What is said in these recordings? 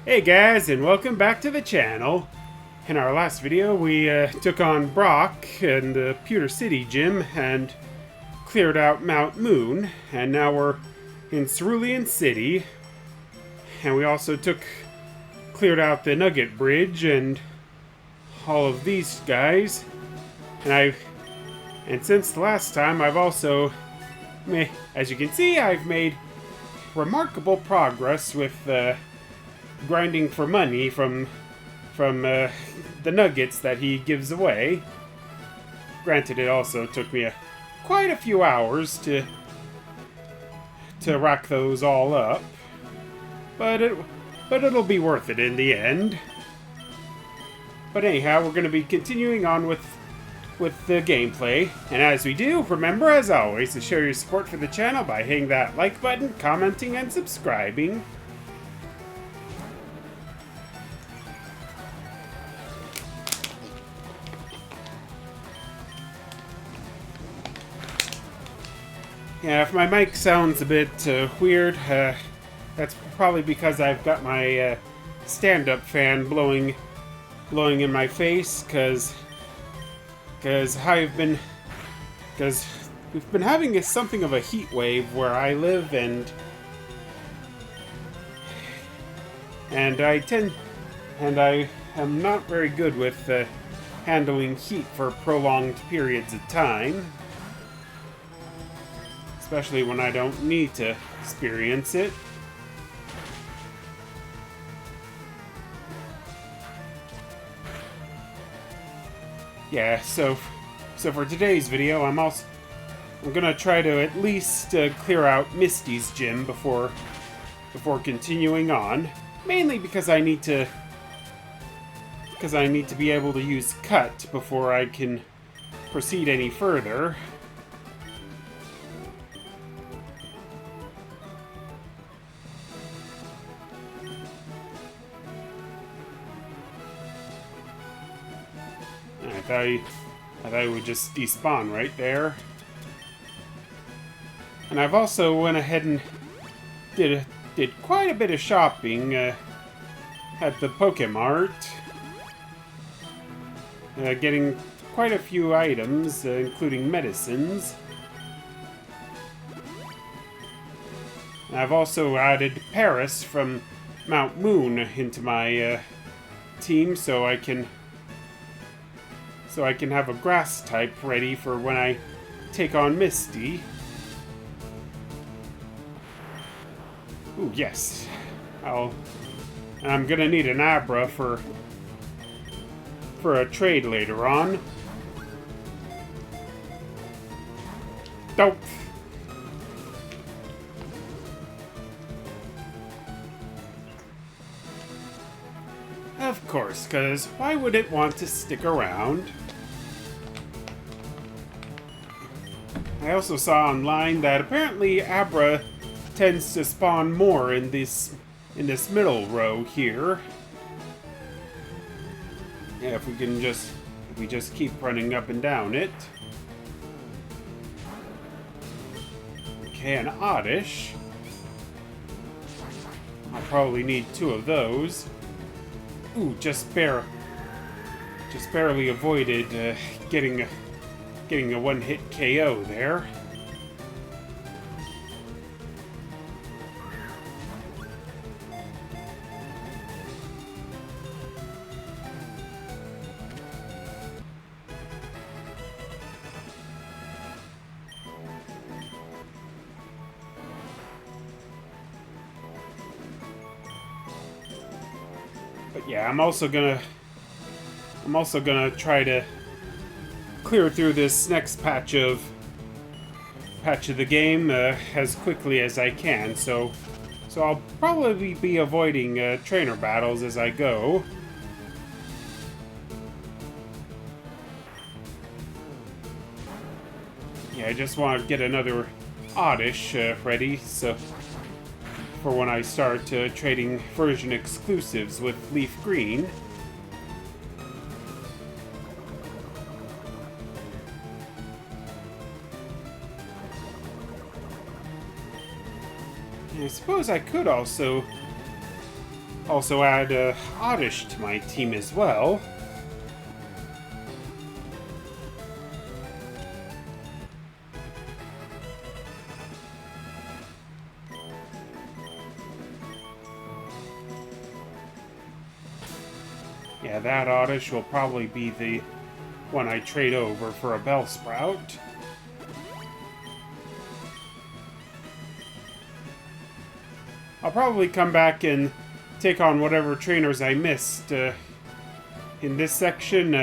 Hey guys, and welcome back to the channel. In our last video, we took on Brock in the Pre-Cerulean City Gym and cleared out Mount Moon, and now we're in Cerulean City. And we also cleared out the Nugget Bridge and all of these guys. And since the last time, I've also as you can see, I've made remarkable progress with grinding for money from the nuggets that he gives away. Granted, it also took me quite a few hours to rack those all up, but it'll be worth it in the end. But anyhow, we're going to be continuing on with the gameplay, and as we do, remember as always to show your support for the channel by hitting that like button, commenting, and subscribing. Yeah, if my mic sounds a bit weird, that's probably because I've got my stand-up fan blowing in my face, because we've been having something of a heat wave where I live, and I am not very good with handling heat for prolonged periods of time. Especially when I don't need to experience it. Yeah, so for today's video, I'm gonna try to at least clear out Misty's gym before continuing on. Mainly because I need to be able to use cut before I can proceed any further. I thought it would just despawn right there. And I've also went ahead and did quite a bit of shopping at the Pokemart. Getting quite a few items, including medicines. And I've also added Paris from Mount Moon into my team, so I can have a grass type ready for when I take on Misty. Ooh, yes. I'm gonna need an Abra for a trade later on. Nope. Of course, because why would it want to stick around? I also saw online that apparently Abra tends to spawn more in this middle row here. Yeah, if we just keep running up and down it. Okay, an Oddish. I'll probably need 2 of those. Ooh, just barely avoided getting a one-hit KO there. But yeah, I'm also gonna try to clear through this next patch of the game as quickly as I can. So I'll probably be avoiding trainer battles as I go. Yeah, I just want to get another Oddish ready, so for when I start trading version exclusives with Leaf Green. I suppose I could also also add Oddish to my team as well. Yeah, that Oddish will probably be the one I trade over for a Bellsprout. I'll probably come back and take on whatever trainers I missed in this section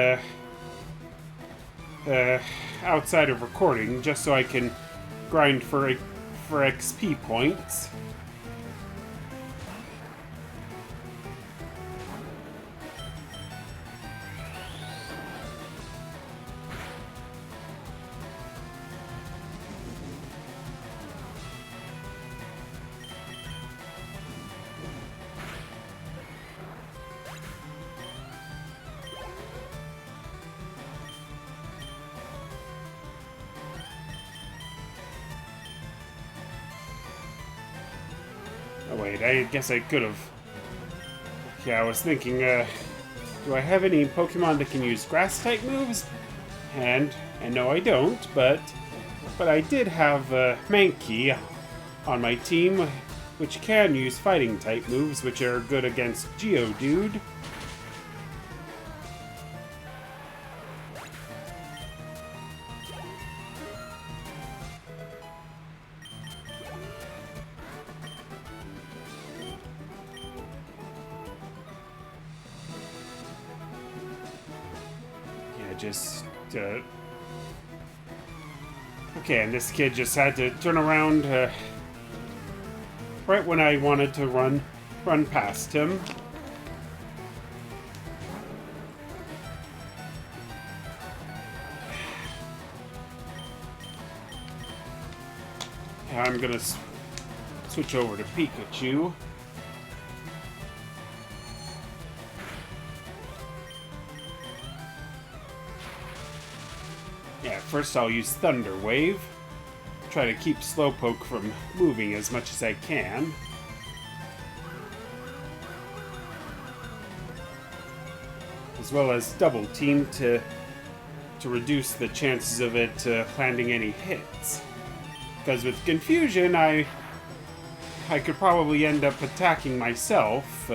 outside of recording, just so I can grind for XP points. Oh wait, I guess I could have... Yeah, I was thinking, do I have any Pokemon that can use Grass-type moves? And no I don't, but I did have Mankey on my team, which can use Fighting-type moves, which are good against Geodude. Okay, and this kid just had to turn around right when I wanted to run past him. I'm gonna switch over to Pikachu. Yeah, first I'll use Thunder Wave. Try to keep Slowpoke from moving as much as I can. As well as Double Team to reduce the chances of it landing any hits. Because with Confusion, I could probably end up attacking myself.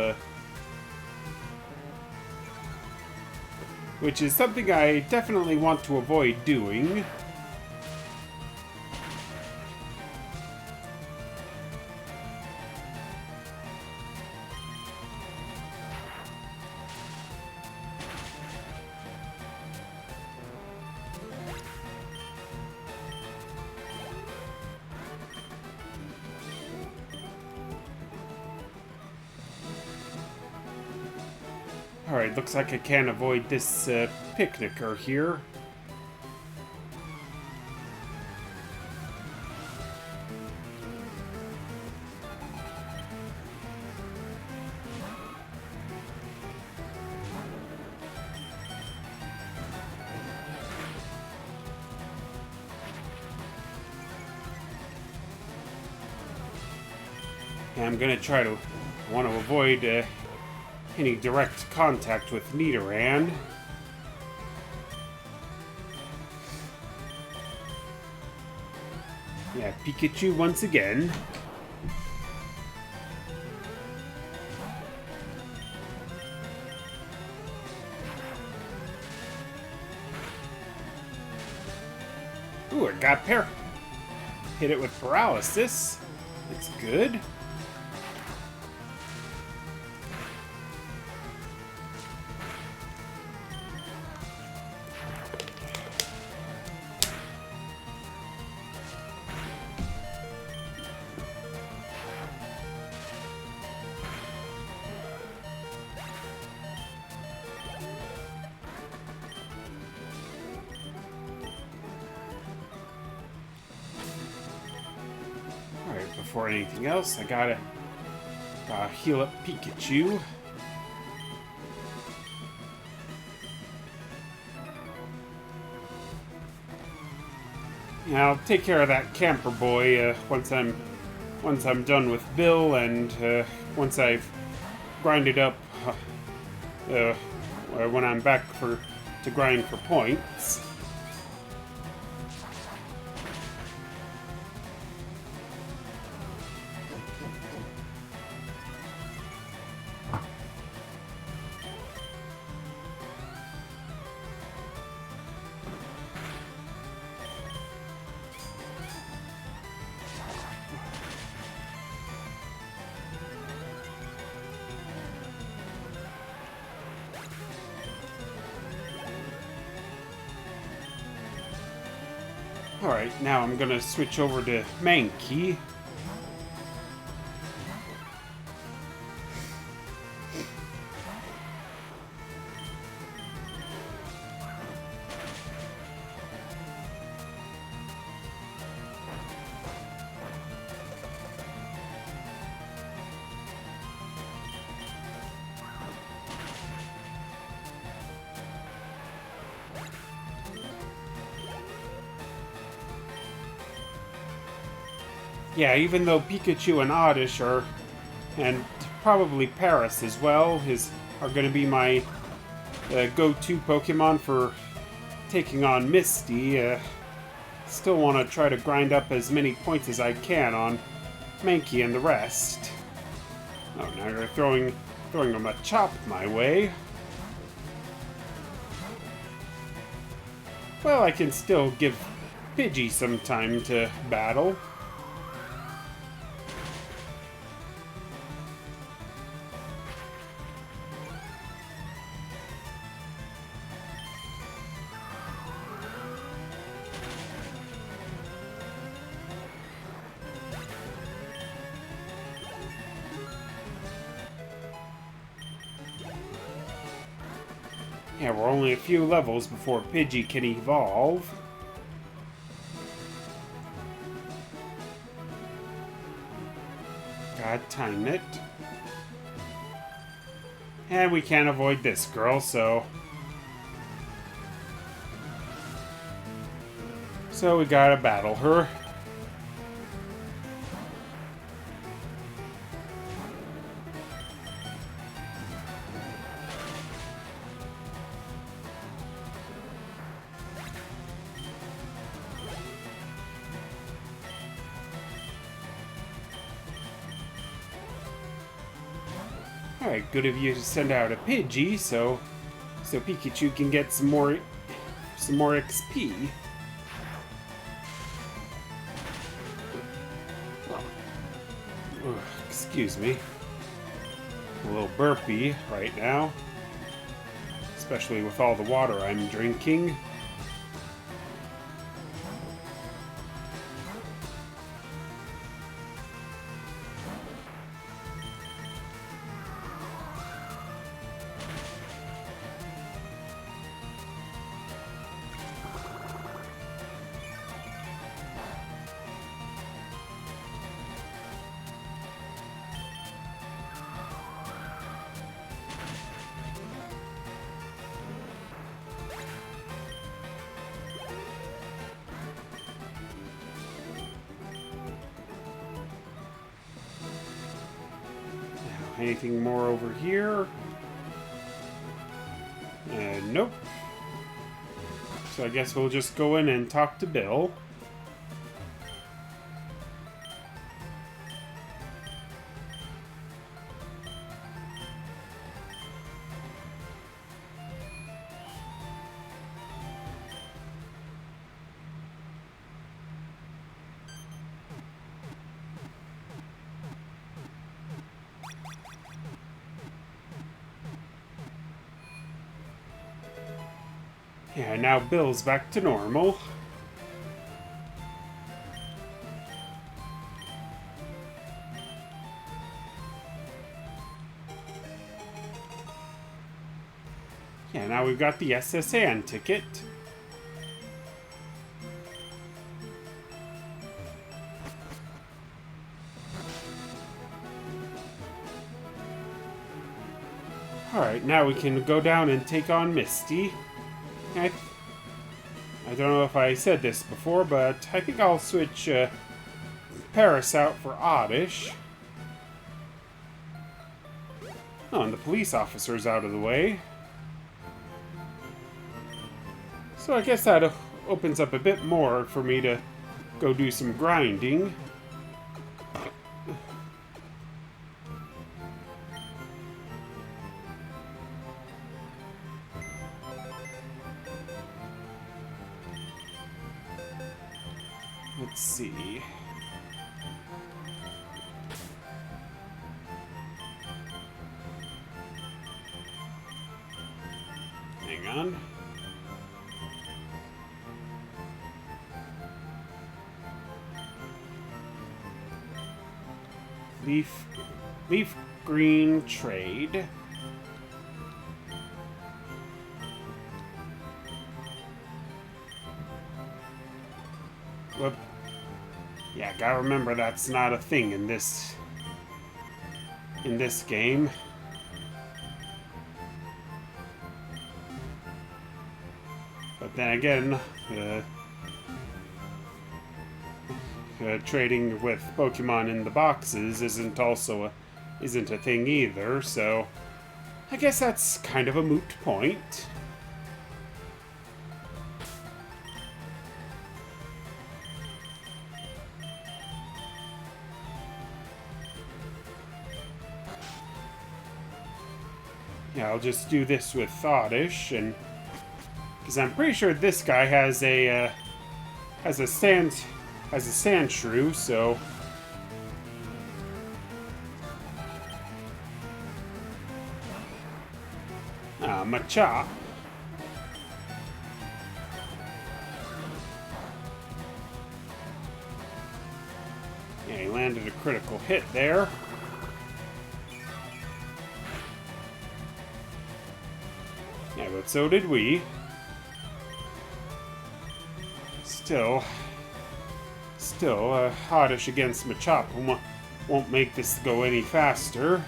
Which is something I definitely want to avoid doing. Alright, looks like I can't avoid this picnicker here. And I'm gonna want to avoid any direct contact with Nidoran. Yeah, Pikachu once again. Ooh, it got hit it with paralysis. It's good. Before anything else, I gotta heal up Pikachu. Yeah, I'll take care of that camper boy once I'm done with Bill, and once I've grind it up when I'm back to grind for points. Alright, now I'm gonna switch over to Mankey. Yeah, even though Pikachu and Oddish are, and probably Paris as well, are going to be my go-to Pokemon for taking on Misty, still want to try to grind up as many points as I can on Mankey and the rest. Oh, now you're throwing them a chop my way. Well, I can still give Pidgey some time to battle. Yeah, we're only a few levels before Pidgey can evolve. Gotta time it. And we can't avoid this girl, so we gotta battle her. Alright, good of you to send out a Pidgey, so Pikachu can get some more XP. Ugh, excuse me. A little burpy right now, especially with all the water I'm drinking. Anything more over here? Nope. So I guess we'll just go in and talk to Bill. Yeah, now Bill's back to normal. Yeah, now we've got the SSN ticket. Alright, now we can go down and take on Misty. I don't know if I said this before, but I think I'll switch Paris out for Oddish. Oh, and the police officer's out of the way. So I guess that opens up a bit more for me to go do some grinding. Let's see. Hang on. Leaf green trade. Whoop. Yeah, gotta remember that's not a thing in this game. But then again, trading with Pokemon in the boxes isn't a thing either. So I guess that's kind of a moot point. Yeah, I'll just do this with Oddish, and because I'm pretty sure this guy has a sand shrew, so Machop. Yeah, he landed a critical hit there. Yeah, but so did we. Still, Oddish against Machop won't make this go any faster.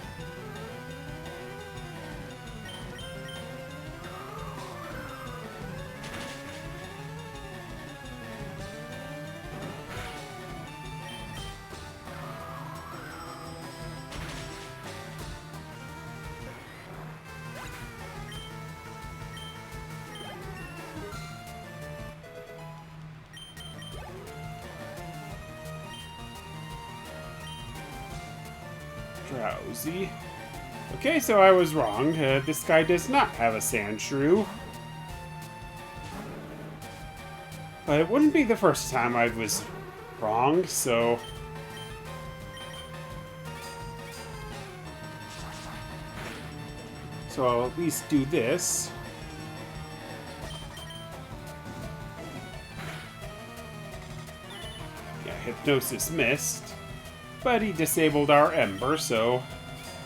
Drowsy. Okay, so I was wrong. This guy does not have a sand shrew. But it wouldn't be the first time I was wrong, so... So I'll at least do this. Yeah, Hypnosis missed. But he disabled our Ember, so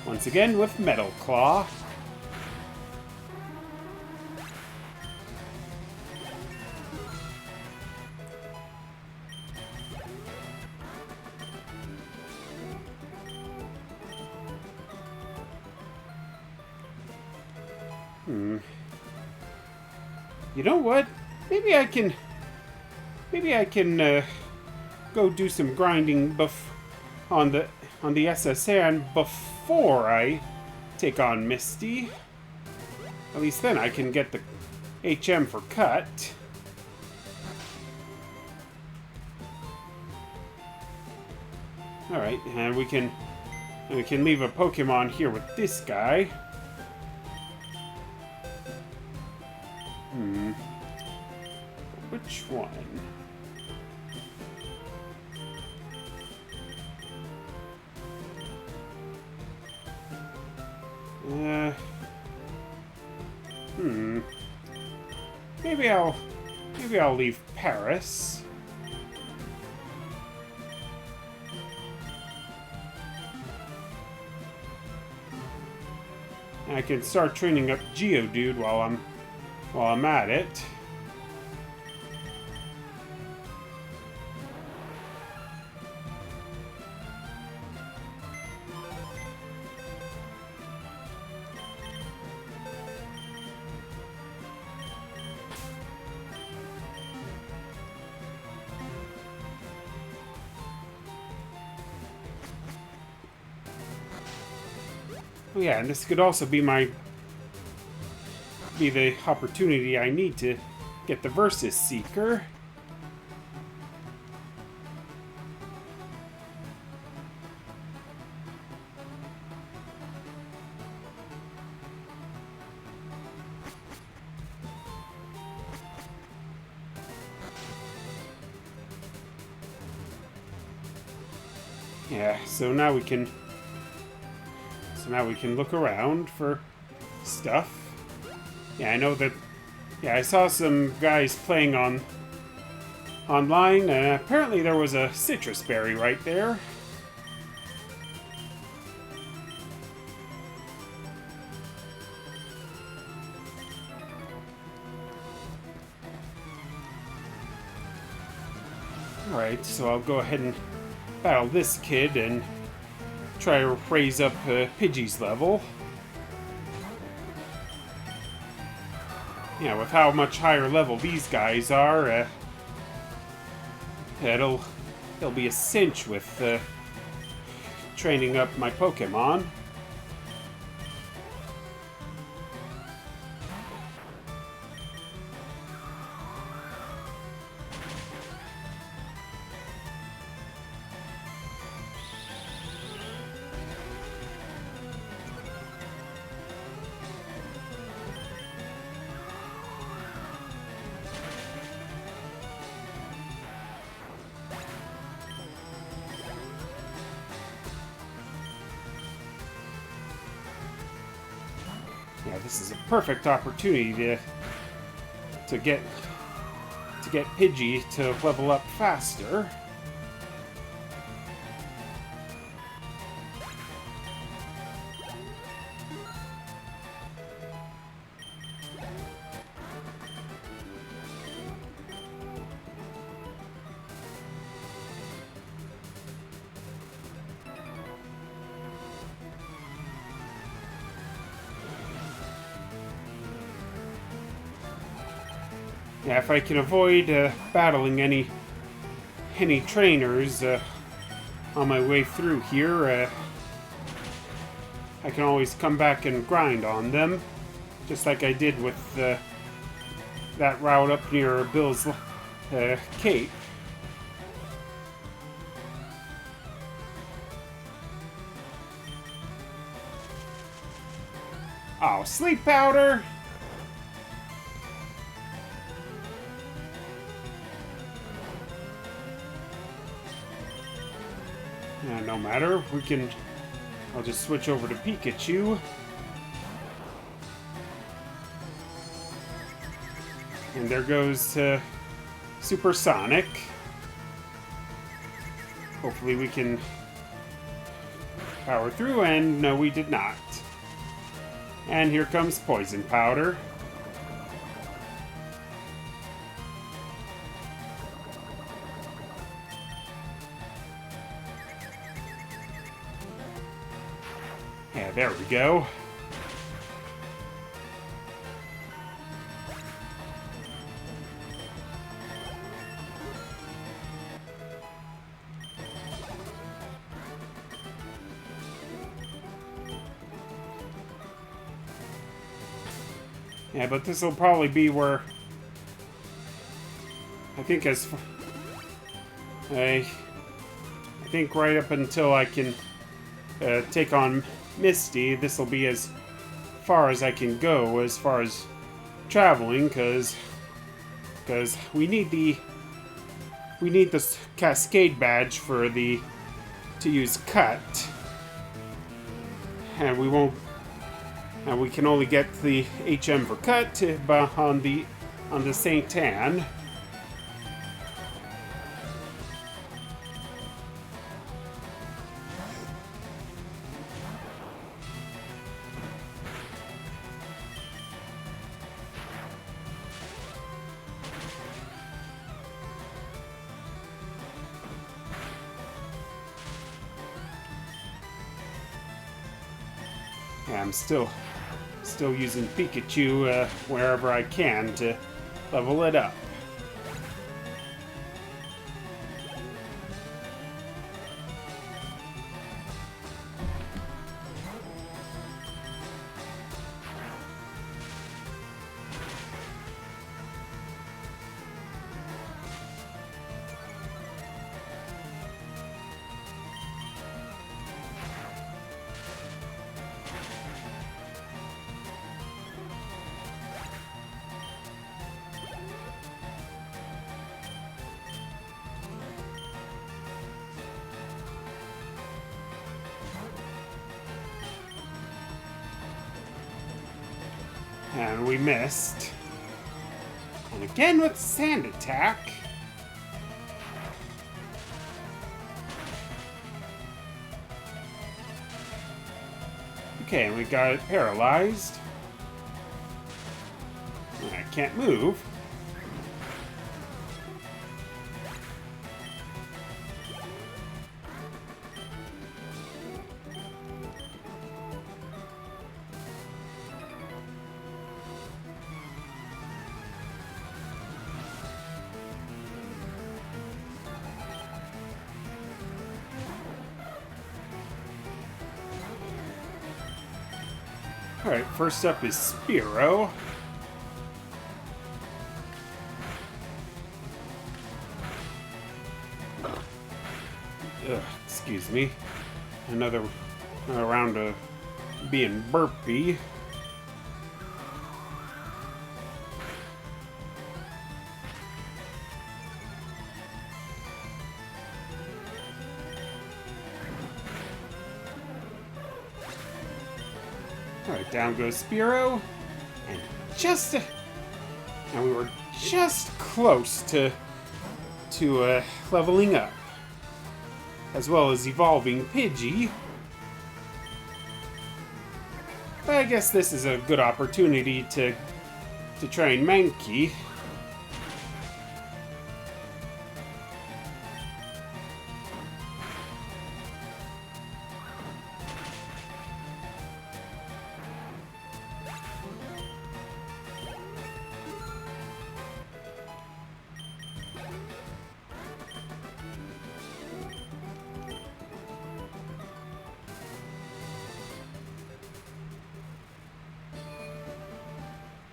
once again with Metal Claw. You know what? Maybe I can go do some grinding on the SSN before I take on Misty. At least then I can get the HM for cut. All right, and we can leave a Pokemon here with this guy. Which one? Maybe I'll leave Paris. I can start training up Geodude while I'm at it. Oh yeah, and this could also be the opportunity I need to get the Versus Seeker. Yeah, so now we can look around for stuff. Yeah, I know that. Yeah, I saw some guys playing online. Apparently there was a citrus berry right there. Alright, so I'll go ahead and battle this kid and try to raise up Pidgey's level. Yeah, with how much higher level these guys are, it'll be a cinch with training up my Pokemon. Yeah, this is a perfect opportunity to get Pidgey to level up faster. Yeah, if I can avoid battling any trainers on my way through here, I can always come back and grind on them, just like I did with that route up near Bill's Cape. Oh, sleep powder! No matter, I'll just switch over to Pikachu. And there goes Supersonic. Hopefully we can power through, and no, we did not. And here comes Poison Powder. Yeah, there we go. Yeah, but this will probably be where I think I think right up until I can take on Misty, this will be as far as I can go as far as traveling, because we need the Cascade badge for to use Cut, and we can only get the HM for Cut on the Saint Anne. Yeah, I'm still using Pikachu wherever I can to level it up. And we missed. And again with sand attack. Okay, and we got it paralyzed. I can't move. Alright, first up is Spiro. Ugh, excuse me. Another round of being burpy. Alright, down goes Spiro. And we were just close to leveling up. As well as evolving Pidgey. But I guess this is a good opportunity to train Mankey.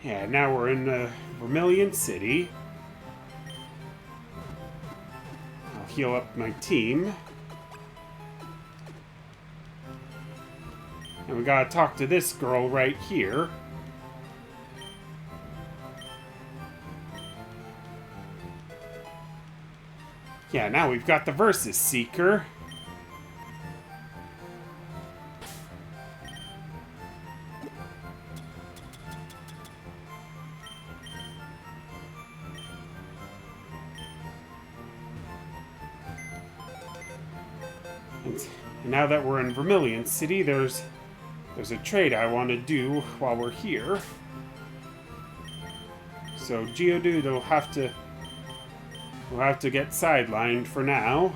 Yeah, now we're in Vermilion City. I'll heal up my team. And we gotta talk to this girl right here. Yeah, now we've got the Versus Seeker. And now that we're in Vermilion City, there's a trade I want to do while we're here. So Geodude will have to get sidelined for now.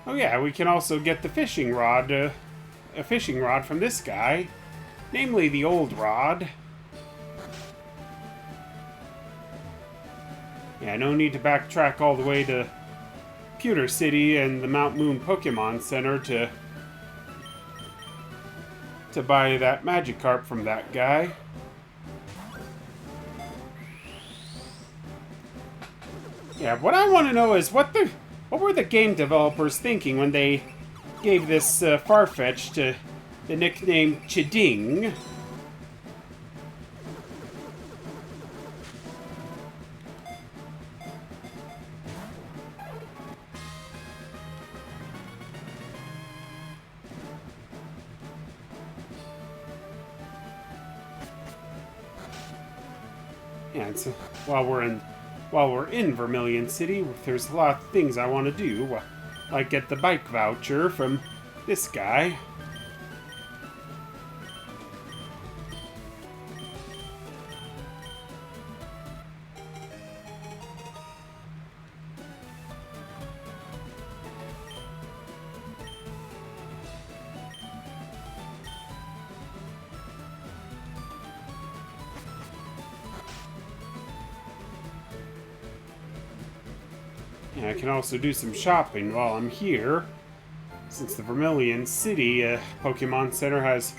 Oh yeah, we can also get the fishing rod, a fishing rod from this guy, namely the old rod. Yeah, no need to backtrack all the way to Pewter City and the Mount Moon Pokemon Center to buy that Magikarp from that guy. Yeah, what I want to know is what were the game developers thinking when they gave this Farfetch'd the nickname Chiding? And so while we're in Vermilion City, there's a lot of things I want to do, like get the bike voucher from this guy. And I can also do some shopping while I'm here, since the Vermilion City Pokemon Center has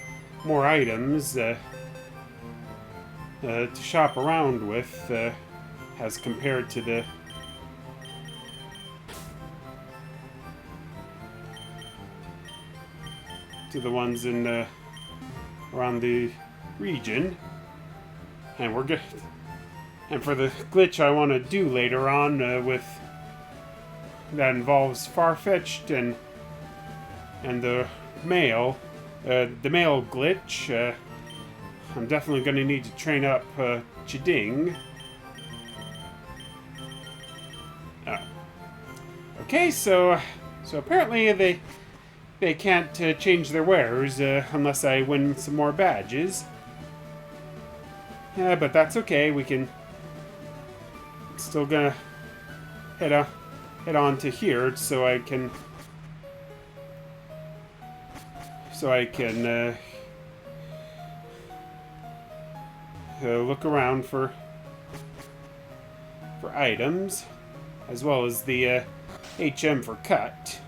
more items to shop around with as compared to the ones in around the region. And we're good. And for the glitch I want to do later on with that involves Farfetch'd and the male glitch, I'm definitely going to need to train up Chiding. Okay, so apparently they can't change their wares unless I win some more badges. Yeah, but that's okay. We can still gonna head on to here so I can look around for items, as well as the HM for cut.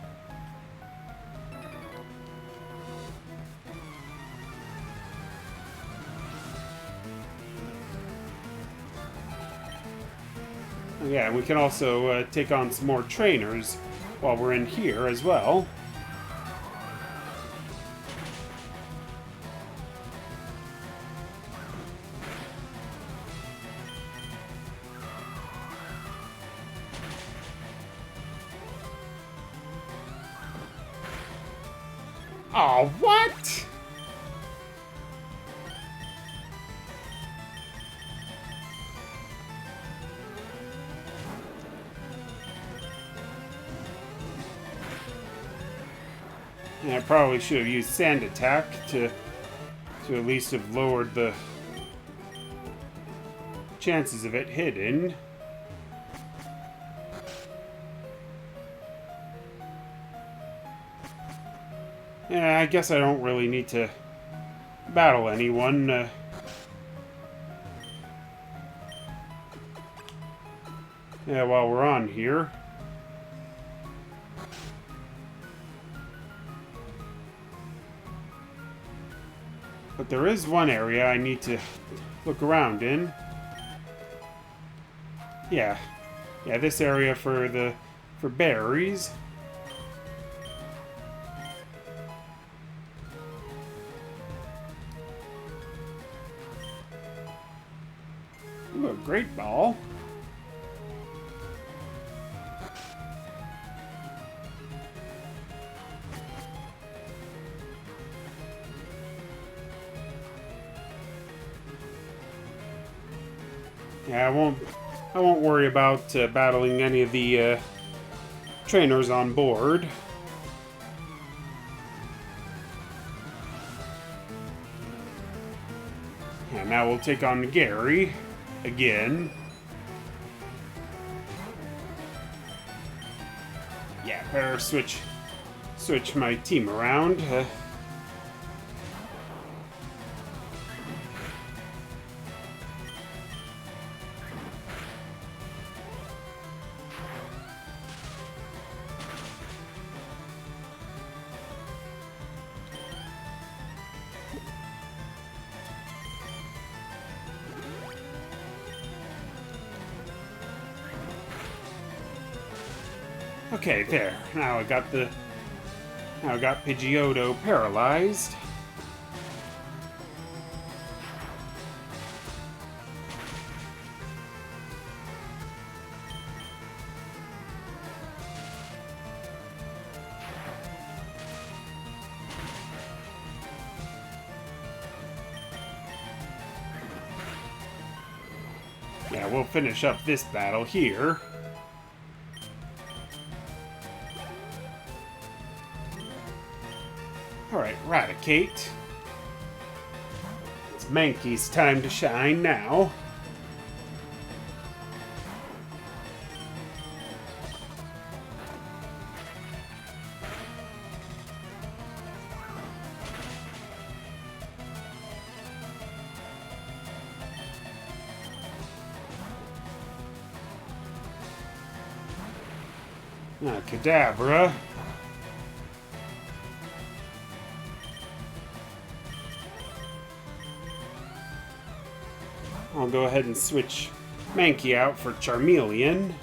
Yeah, we can also take on some more trainers while we're in here as well. Oh, what? Yeah, I probably should have used Sand Attack to at least have lowered the chances of it hitting. Yeah, I guess I don't really need to battle anyone. Yeah, while we're on here. But there is one area I need to look around in. Yeah, this area for berries. Ooh, a great ball. Yeah, I won't worry about battling any of the trainers on board. And now we'll take on Gary again. Yeah, better switch my team around. Okay, there. Now I got Pidgeotto paralyzed. Yeah, we'll finish up this battle here. Alright, Raticate. It's Mankey's time to shine now. Kadabra. I'll go ahead and switch Mankey out for Charmeleon.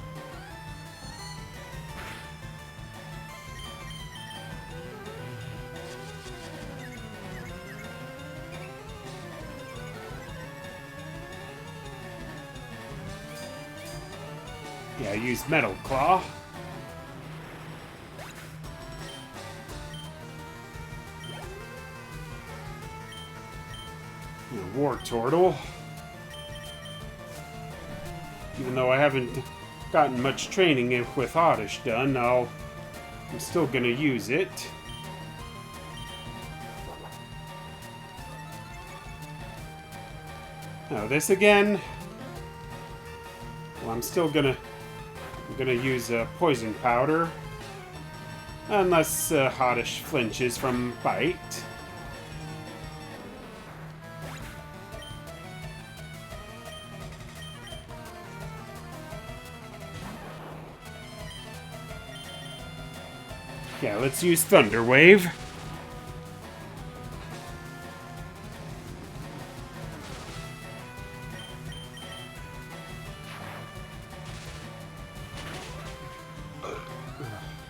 Yeah, use Metal Claw. War Turtle. Even though I haven't gotten much training with Oddish done, I'm still gonna use it. Oh, this again. Well, I'm gonna use poison powder, unless Oddish flinches from bite. Yeah, let's use Thunder Wave.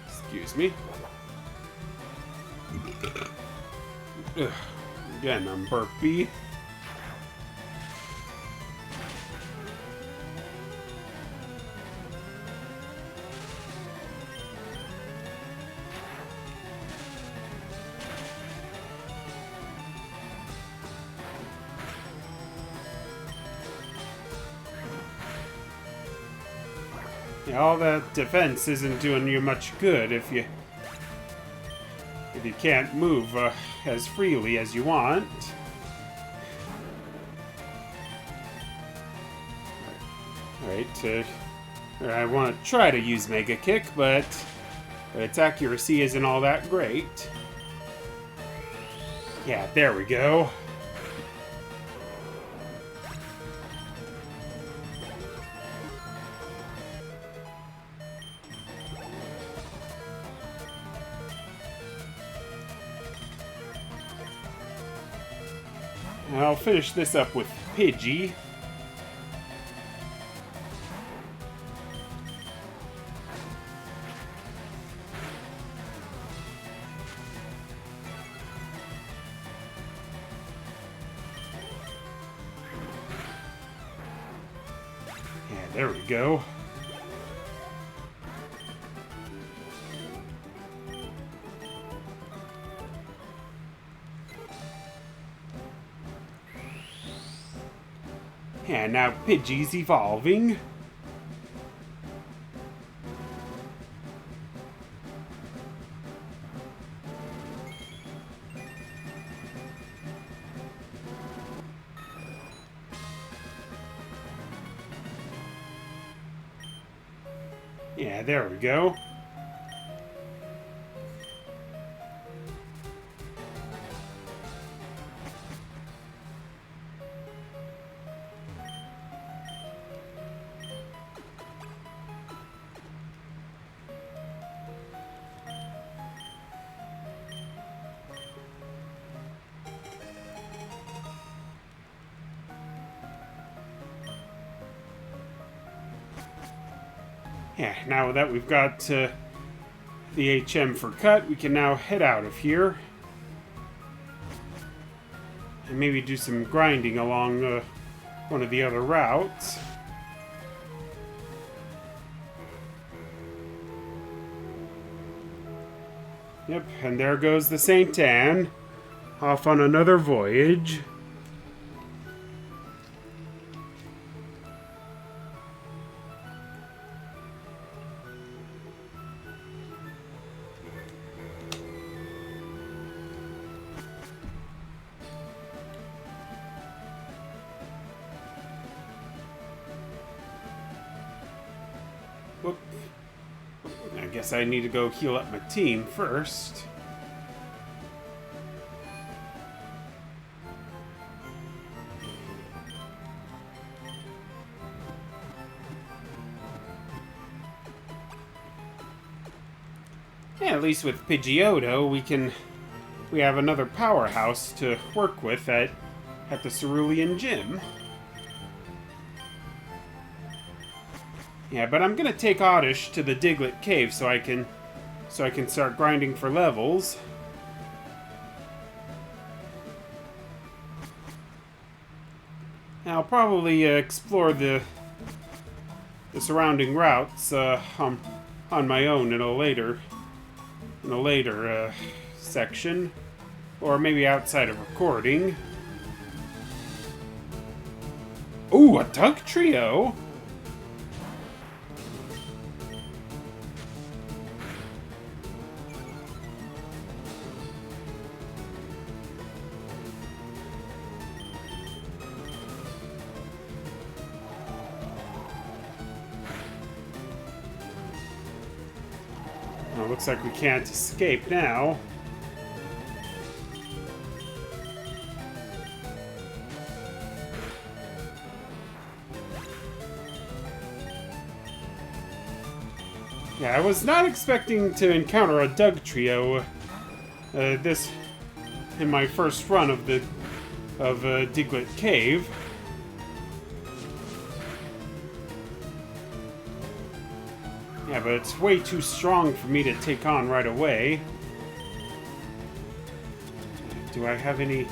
Excuse me. Again, I'm burpy. Yeah, all that defense isn't doing you much good if you can't move as freely as you want. Alright, I want to try to use Mega Kick, but its accuracy isn't all that great. Yeah, there we go. I'll finish this up with Pidgey. Yeah, there we go. And now Pidgey's evolving. Yeah, there we go. Yeah, now that we've got the HM for cut, we can now head out of here. And maybe do some grinding along one of the other routes. Yep, and there goes the Saint Anne, off on another voyage. Whoop. I guess I need to go heal up my team first. Yeah, at least with Pidgeotto, we have another powerhouse to work with at the Cerulean Gym. Yeah, but I'm gonna take Oddish to the Diglett Cave so I can start grinding for levels. And I'll probably explore the the surrounding routes on my own in a later section, or maybe outside of recording. Ooh, a tug trio. Oh, looks like we can't escape now. Yeah, I was not expecting to encounter a Doug trio this in my first run of Diglett Cave. Yeah, but it's way too strong for me to take on right away. Do I have any...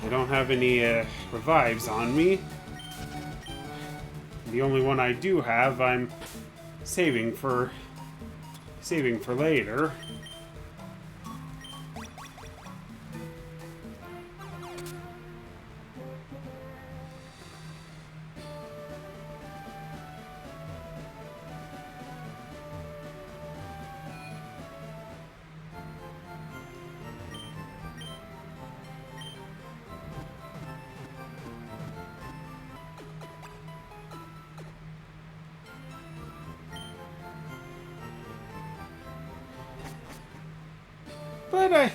I don't have any revives on me. The only one I do have, I'm saving for later. But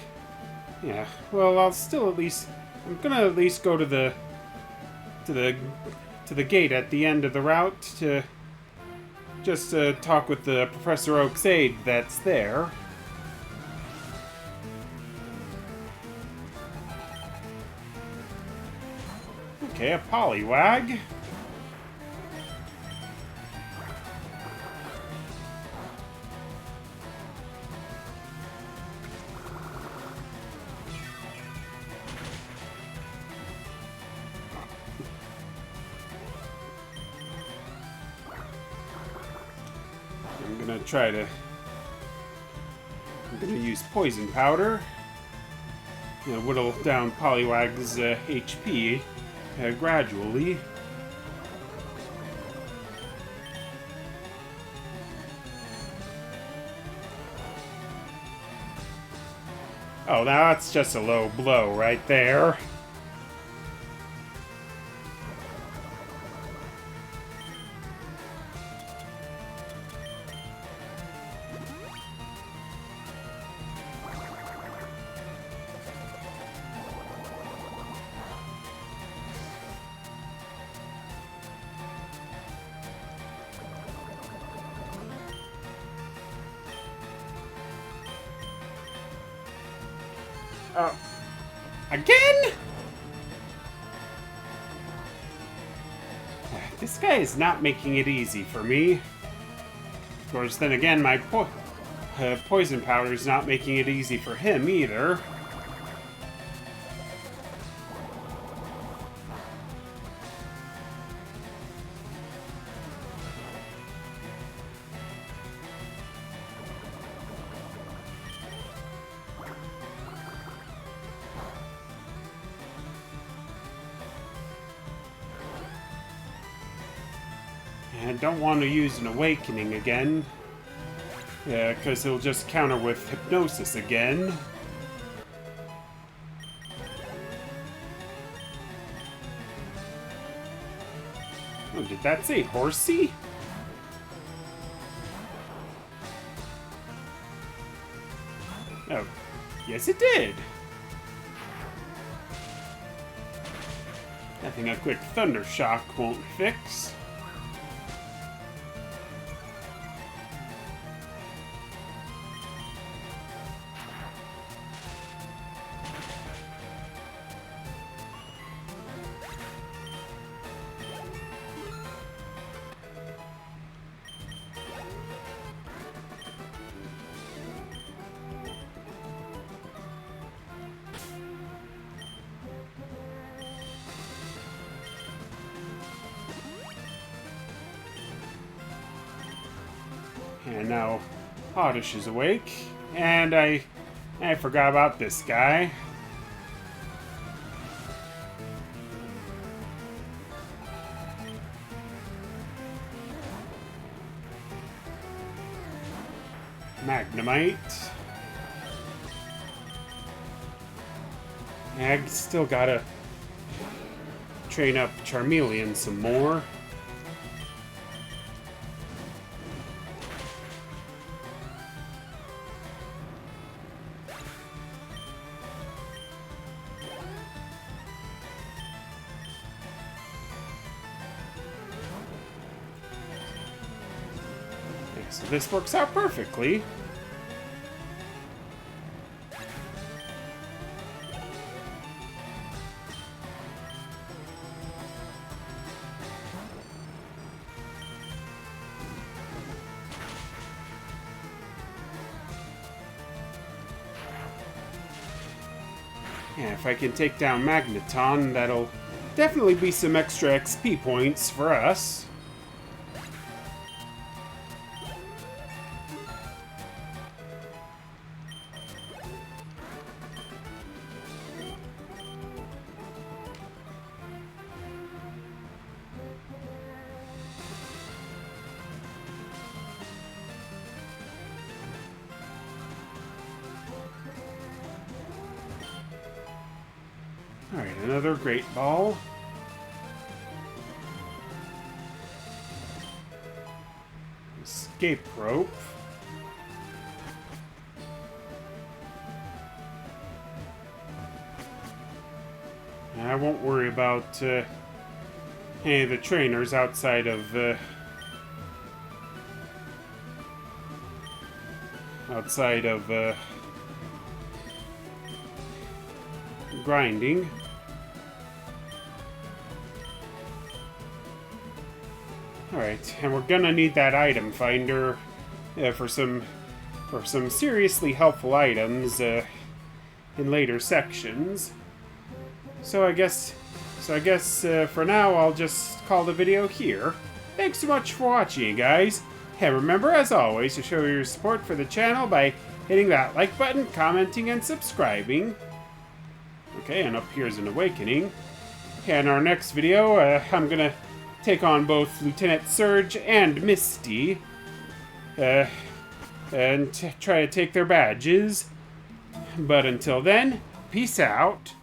yeah, well, I'll still I'm gonna at least go to the gate at the end of the route to just talk with the Professor Oak's aide that's there. Okay, a Poliwag. I'm gonna use poison powder. You know, whittle down Poliwag's HP gradually. Oh, now that's just a low blow right there. Again? This guy is not making it easy for me. Of course, then again, my poison powder is not making it easy for him either. I don't want to use an awakening again. Yeah, because he'll just counter with hypnosis again. Oh, did that say horsey? Oh, yes it did. Nothing a quick thunder shock won't fix. And now Oddish is awake. And I forgot about this guy. Magnemite. I still gotta train up Charmeleon some more. So this works out perfectly. Yeah, if I can take down Magneton, that'll definitely be some extra XP points for us. Alright, another Great Ball. Escape Rope. I won't worry about any of the trainers outside of grinding. Alright, and we're gonna need that item finder for some seriously helpful items in later sections. So I guess for now I'll just call the video here. Thanks so much for watching, guys. And remember, as always, to show your support for the channel by hitting that like button, commenting, and subscribing. Okay, and up here's an awakening. And our next video, I'm gonna take on both Lieutenant Surge and Misty, and try to take their badges. But until then, peace out.